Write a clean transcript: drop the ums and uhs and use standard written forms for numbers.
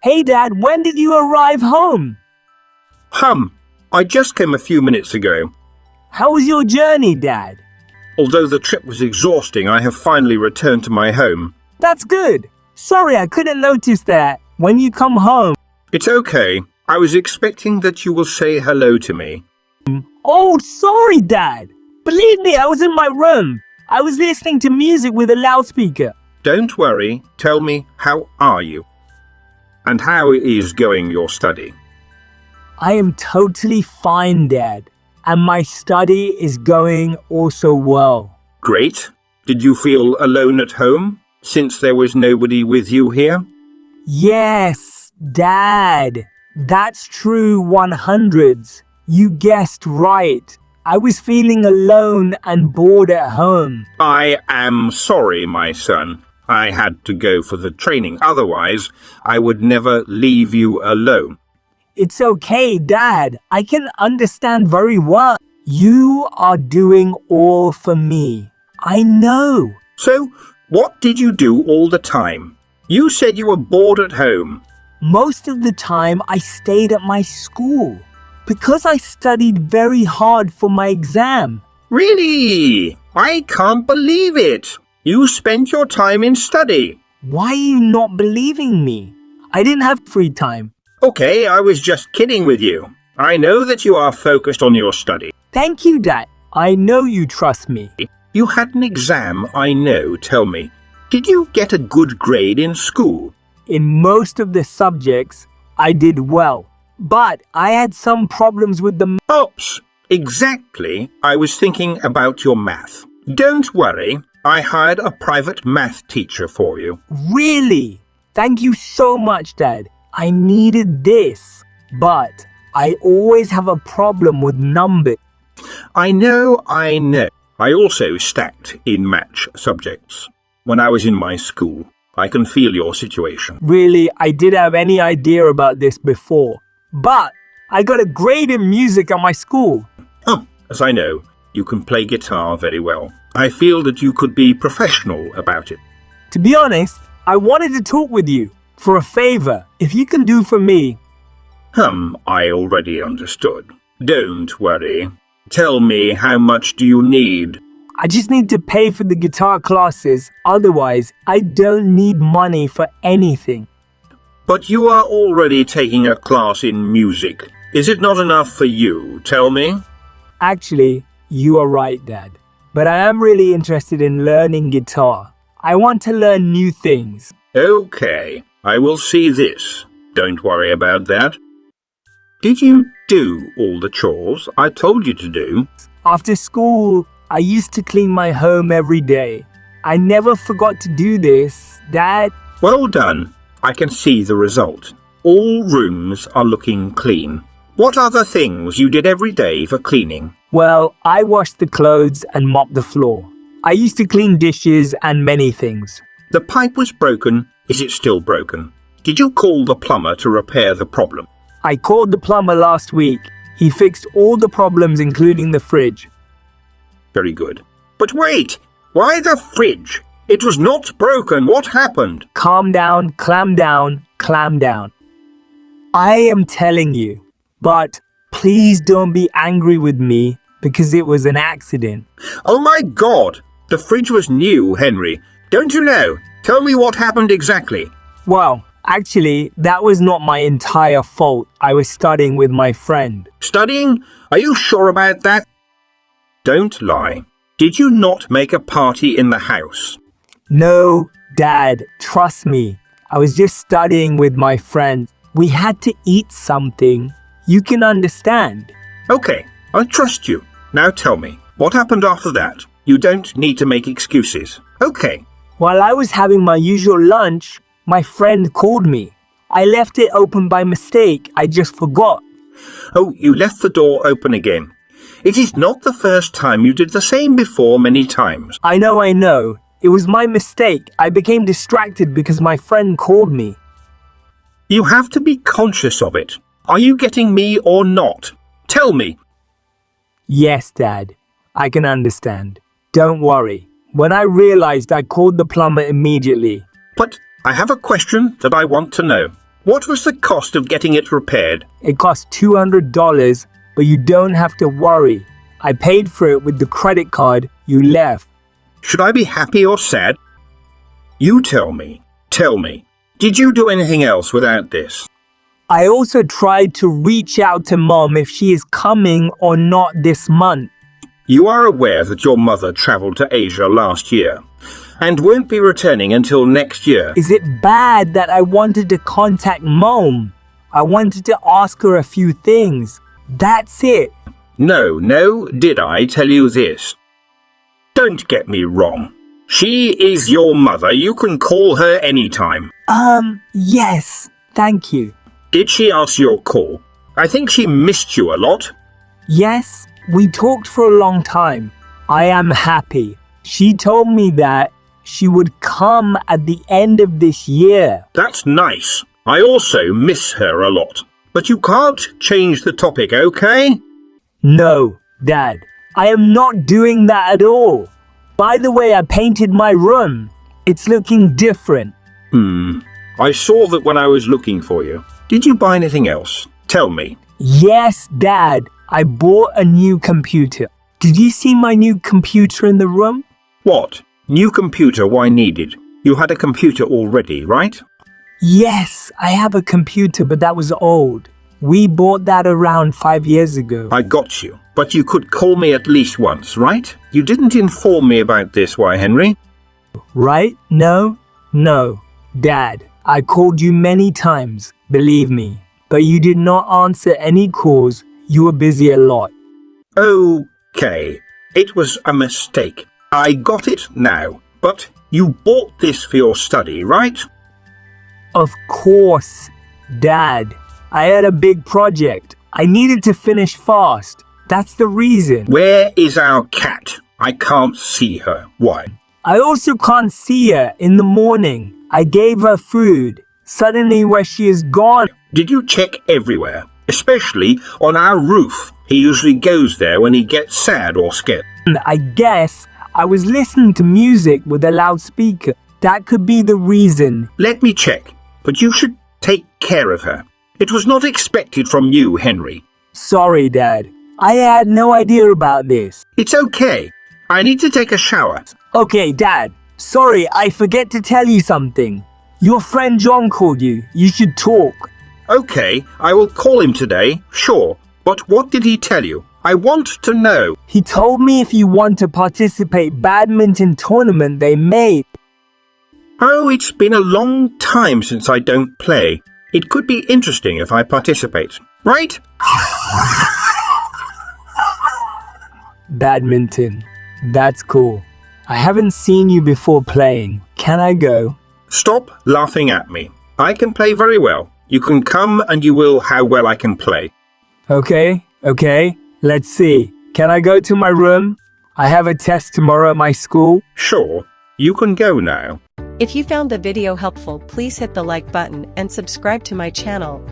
Hey Dad, when did you arrive home? I just came a few minutes ago. How was your journey, Dad? Although the trip was exhausting, I have finally returned to my home. That's good. Sorry, I couldn't notice that when you come home. It's okay. I was expecting that you will say hello to me. Oh, sorry, Dad. Believe me, I was in my room. I was listening to music with a loudspeaker. Don't worry. Tell me, how are you? And how is going your study? I am totally fine, Dad. And my study is going also well. Great. Did you feel alone at home, since there was nobody with you here? Yes, Dad. That's true 100s. You guessed right. I was feeling alone and bored at home. I am sorry, my son. I had to go for the training. Otherwise, I would never leave you alone. It's okay, Dad. I can understand very well. You are doing all for me. I know. So, what did you do all the time? You said you were bored at home. Most of the time I stayed at my school because I studied very hard for my exam. Really? I can't believe it. You spent your time in study. Why are you not believing me? I didn't have free time. Okay, I was just kidding with you. I know that you are focused on your study. Thank you, Dad. I know you trust me. You had an exam, I know. Tell me, did you get a good grade in school? In most of the subjects, I did well. But I had some problems with the Oops, exactly. I was thinking about your math. Don't worry, I hired a private math teacher for you. Really? Thank you so much, Dad. I needed this. But I always have a problem with numbers. I know. I also stacked in match subjects. When I was in my school, I can feel your situation. Really, I didn't have any idea about this before. But I got a grade in music at my school. As I know, you can play guitar very well. I feel that you could be professional about it. To be honest, I wanted to talk with you for a favor, if you can do for me. I already understood. Don't worry. Tell me, how much do you need? I just need to pay for the guitar classes. Otherwise, I don't need money for anything. But you are already taking a class in music. Is it not enough for you? Tell me. Actually, you are right, Dad. But I am really interested in learning guitar. I want to learn new things. Okay, I will see this. Don't worry about that. Did you do all the chores I told you to do? After school, I used to clean my home every day. I never forgot to do this, Dad. Well done. I can see the result. All rooms are looking clean. What other things you did every day for cleaning? Well, I washed the clothes and mopped the floor. I used to clean dishes and many things. The pipe was broken. Is it still broken? Did you call the plumber to repair the problem? I called the plumber last week. He fixed all the problems, including the fridge. Very good. But wait! Why the fridge? It was not broken. What happened? Calm down, clam down, clam down. I am telling you, but please don't be angry with me because it was an accident. Oh my God! The fridge was new, Henry. Don't you know? Tell me what happened exactly. Well, actually, that was not my entire fault. I was studying with my friend. Studying? Are you sure about that? Don't lie. Did you not make a party in the house? No, Dad, trust me. I was just studying with my friend. We had to eat something. You can understand. Okay, I trust you. Now tell me, what happened after that? You don't need to make excuses. Okay. While I was having my usual lunch, my friend called me. I left it open by mistake. I just forgot. Oh, you left the door open again. It is not the first time. You did the same before many times. I know. It was my mistake. I became distracted because my friend called me. You have to be conscious of it. Are you getting me or not? Tell me. Yes, Dad. I can understand. Don't worry. When I realized, I called the plumber immediately. But I have a question that I want to know. What was the cost of getting it repaired? It cost $200, but you don't have to worry. I paid for it with the credit card you left. Should I be happy or sad? You tell me. Tell me. Did you do anything else without this? I also tried to reach out to Mom if she is coming or not this month. You are aware that your mother travelled to Asia last year and won't be returning until next year. Is it bad that I wanted to contact Mom? I wanted to ask her a few things. That's it. No, did I tell you this? Don't get me wrong. She is your mother. You can call her anytime. Yes, thank you. Did she ask your call? I think she missed you a lot. Yes, we talked for a long time. I am happy. She told me that she would come at the end of this year. That's nice. I also miss her a lot. But you can't change the topic, okay? No, Dad, I am not doing that at all. By the way, I painted my room. It's looking different. I saw that when I was looking for you. Did you buy anything else? Tell me. Yes, Dad, I bought a new computer. Did you see my new computer in the room? What? New computer, why needed? You had a computer already, right? Yes, I have a computer, but that was old. We bought that around 5 years ago. I got you. But you could call me at least once, right? You didn't inform me about this, why, Henry? Right? No. Dad, I called you many times, believe me. But you did not answer any calls. You were busy a lot. Okay. It was a mistake. I got it now. But you bought this for your study, right? Of course, Dad. I had a big project. I needed to finish fast. That's the reason. Where is our cat? I can't see her. Why? I also can't see her in the morning. I gave her food. Suddenly, where she is gone. Did you check everywhere? Especially on our roof. He usually goes there when he gets sad or scared. I guess I was listening to music with a loudspeaker. That could be the reason. Let me check. But you should take care of her. It was not expected from you, Henry. Sorry, Dad. I had no idea about this. It's okay. I need to take a shower. Okay, Dad. Sorry, I forget to tell you something. Your friend John called you. You should talk. Okay, I will call him today, sure. But what did he tell you? I want to know. He told me if you want to participate badminton tournament they made. Oh, it's been a long time since I don't play. It could be interesting if I participate, right? Badminton. That's cool. I haven't seen you before playing. Can I go? Stop laughing at me. I can play very well. You can come and you will how well I can play. Okay. Let's see. Can I go to my room? I have a test tomorrow at my school. Sure, you can go now. If you found the video helpful, please hit the like button and subscribe to my channel.